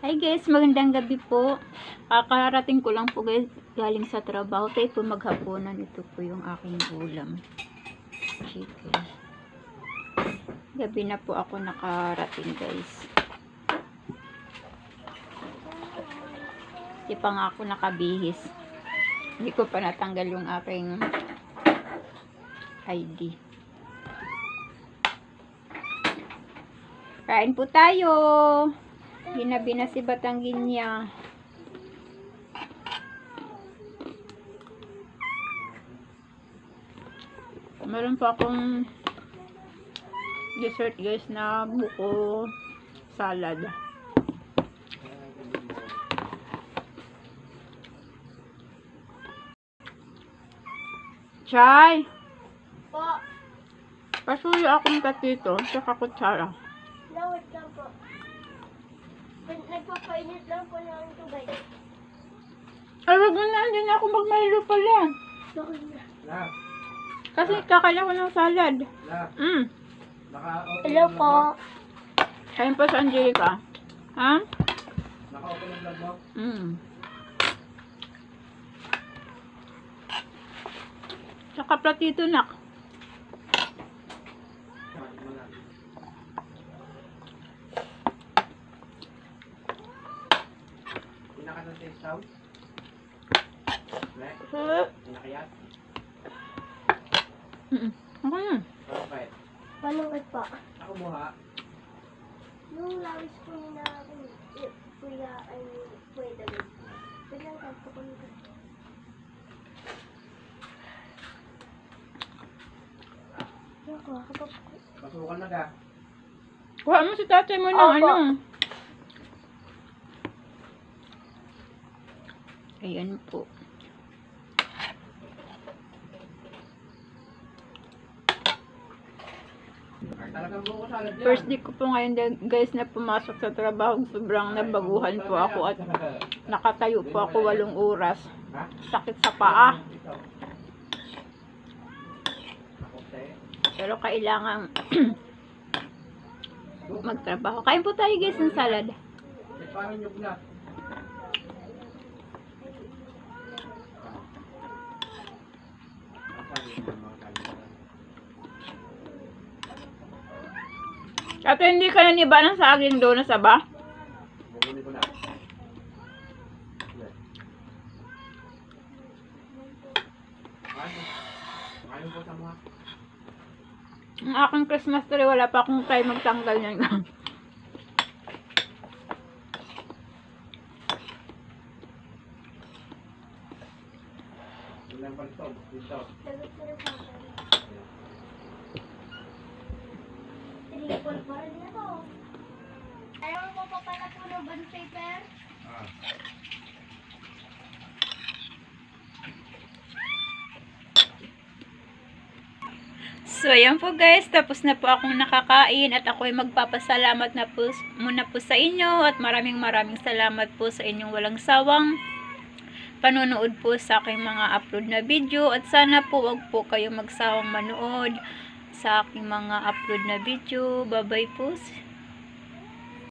Hi guys, magandang gabi po. Kakarating ko lang po guys galing sa trabaho. Tayo po maghapunan. Ito po yung aking ulam. Chicken. Gabi na po ako nakarating guys. Hindi pa nga ako nakabihis. Hindi ko pa natanggal yung aking ID. Kain po tayo. Ginabi na si Batanggin niya. Meron pa akong dessert guys na buko salad. Chay! Po. Pasuyo akong katito tsaka kutsara. Lawit lang po. Nagpapainit lang po ng tubig. Ay, wag mo na. Hindi na ako magmahilo pala. Bakit na? Kasi kakala ko ng salad. Hello po. Kain pa sa Angelica. Ha? Naka-open ang vlog mo? Tsaka platito nak. Pinaka ng taste out? Pinakayat? Ako yun. Bakit? Malungkot po. Ako buha. Nung lawis po na kuya ay pwede rin. Biglang tapos ko nito. Ako, Pasukan na ka. Kuha mo si tatay mo ng Opo. ano. Ayan po. Talagang buko salad yan. First day ko po ngayon guys na pumasok sa trabaho. Sobrang nabaguhan po ako at nakatayo po ako 8 oras. Sakit sa paa. Pero kailangan magtrabaho. Kain po tayo guys ng salad. Parang yung na. At hindi ka naniba ng saging doon na saba? Bumuli ko na. Ayaw po sa mga. Ang aking Christmas tree, wala pa akong time magtanggal niyan. Ilang palito. Dito. Sagot ko na sa akin. Tinipon pa rin na to. Ayaw mo pa pala po ng bond paper? So, ayan po guys. Tapos na po akong nakakain at ako ay magpapasalamat na po muna po sa inyo at maraming salamat po sa inyong walang sawang panonood po sa aking mga upload na video at sana po wag po kayo magsawang manood sa aking mga upload na video. Bye bye po.